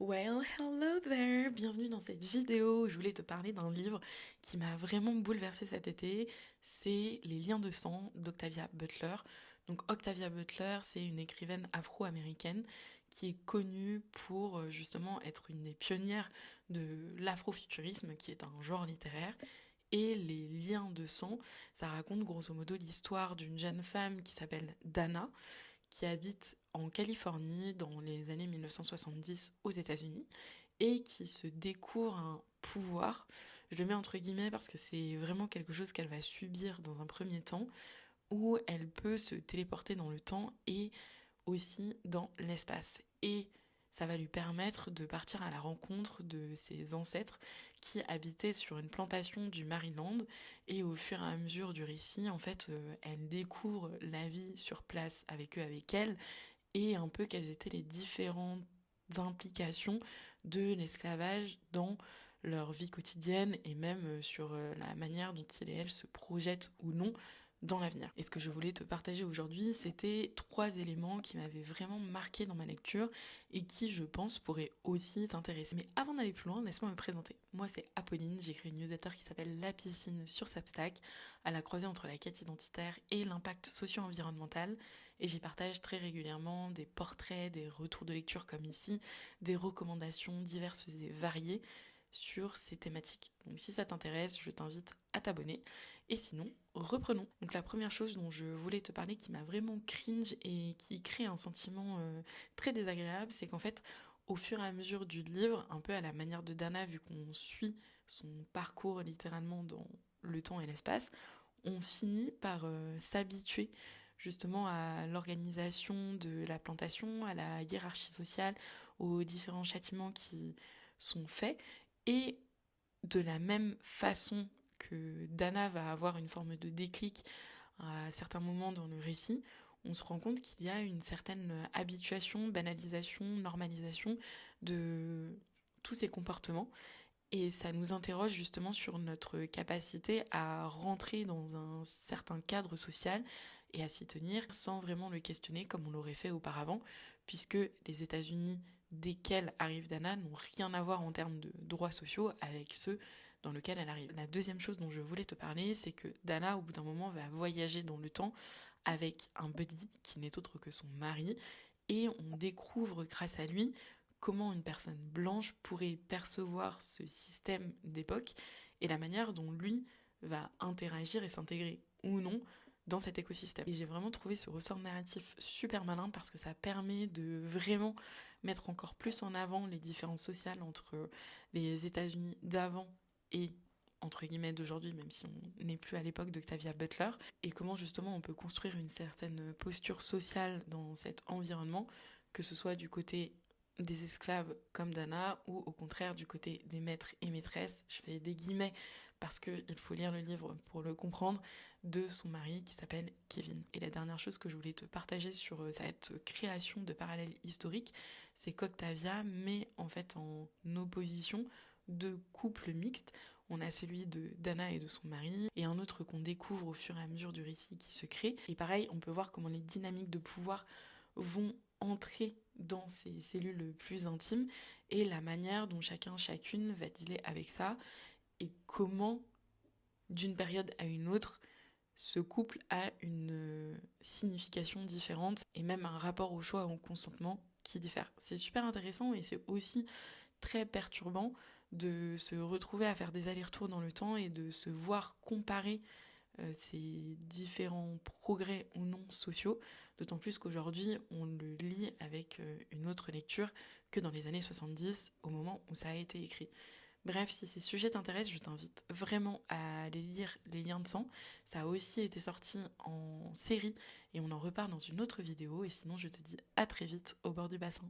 Well, hello there! Bienvenue dans cette vidéo. Je voulais te parler d'un livre qui m'a vraiment bouleversée cet été. C'est Les liens de sang d'Octavia Butler. Donc Octavia Butler, c'est une écrivaine afro-américaine qui est connue pour justement être une des pionnières de l'afrofuturisme, qui est un genre littéraire. Et Les liens de sang, ça raconte grosso modo l'histoire d'une jeune femme qui s'appelle Dana, qui habite en Californie dans les années 1970 aux États-Unis et qui se découvre un pouvoir. Je le mets entre guillemets parce que c'est vraiment quelque chose qu'elle va subir dans un premier temps, où elle peut se téléporter dans le temps et aussi dans l'espace. Et ça va lui permettre de partir à la rencontre de ses ancêtres qui habitaient sur une plantation du Maryland. Et au fur et à mesure du récit, en fait, elle découvre la vie sur place avec eux, avec elle, et un peu quelles étaient les différentes implications de l'esclavage dans leur vie quotidienne et même sur la manière dont ils et elles se projettent ou non dans l'avenir. Et ce que je voulais te partager aujourd'hui, c'était 3 éléments qui m'avaient vraiment marqué dans ma lecture et qui, je pense, pourraient aussi t'intéresser. Mais avant d'aller plus loin, laisse-moi me présenter. Moi, c'est Apolline, j'ai créé une newsletter qui s'appelle La Piscine sur Substack, à la croisée entre la quête identitaire et l'impact socio-environnemental. Et j'y partage très régulièrement des portraits, des retours de lecture comme ici, des recommandations diverses et variées sur ces thématiques. Donc si ça t'intéresse, je t'invite à t'abonner. Et sinon, reprenons. Donc la première chose dont je voulais te parler qui m'a vraiment cringe et qui crée un sentiment très désagréable, c'est qu'en fait, au fur et à mesure du livre, un peu à la manière de Dana, vu qu'on suit son parcours littéralement dans le temps et l'espace, on finit par s'habituer justement à l'organisation de la plantation, à la hiérarchie sociale, aux différents châtiments qui sont faits. Et de la même façon que Dana va avoir une forme de déclic à certains moments dans le récit, on se rend compte qu'il y a une certaine habituation, banalisation, normalisation de tous ces comportements. Et ça nous interroge justement sur notre capacité à rentrer dans un certain cadre social et à s'y tenir sans vraiment le questionner comme on l'aurait fait auparavant, puisque les États-Unis desquels arrive Dana n'ont rien à voir en termes de droits sociaux avec ceux dans lesquels elle arrive. La deuxième chose dont je voulais te parler, c'est que Dana, au bout d'un moment, va voyager dans le temps avec un buddy qui n'est autre que son mari, et on découvre grâce à lui comment une personne blanche pourrait percevoir ce système d'époque et la manière dont lui va interagir et s'intégrer ou non dans cet écosystème. Et j'ai vraiment trouvé ce ressort narratif super malin parce que ça permet de vraiment mettre encore plus en avant les différences sociales entre les États-Unis d'avant et entre guillemets d'aujourd'hui, même si on n'est plus à l'époque d'Octavia Butler, et comment justement on peut construire une certaine posture sociale dans cet environnement, que ce soit du côté des esclaves comme Dana ou au contraire du côté des maîtres et maîtresses, je fais des guillemets parce qu'il faut lire le livre pour le comprendre, de son mari qui s'appelle Kevin. Et la dernière chose que je voulais te partager sur cette création de parallèles historiques, c'est qu'Octavia met en fait en opposition deux couples mixtes. On a celui de Dana et de son mari, et un autre qu'on découvre au fur et à mesure du récit qui se crée. Et pareil, on peut voir comment les dynamiques de pouvoir vont entrer dans ces cellules plus intimes et la manière dont chacune va dealer avec ça et comment, d'une période à une autre, ce couple a une signification différente et même un rapport au choix et au consentement qui diffère. C'est super intéressant et c'est aussi très perturbant de se retrouver à faire des allers-retours dans le temps et de se voir comparer ces différents progrès ou non sociaux, d'autant plus qu'aujourd'hui on le lit avec une autre lecture que dans les années 70 au moment où ça a été écrit. Bref, si ces sujets t'intéressent, je t'invite vraiment à aller lire Les liens de sang. Ça a aussi été sorti en série et on en repart dans une autre vidéo. Et sinon, je te dis à très vite au bord du bassin.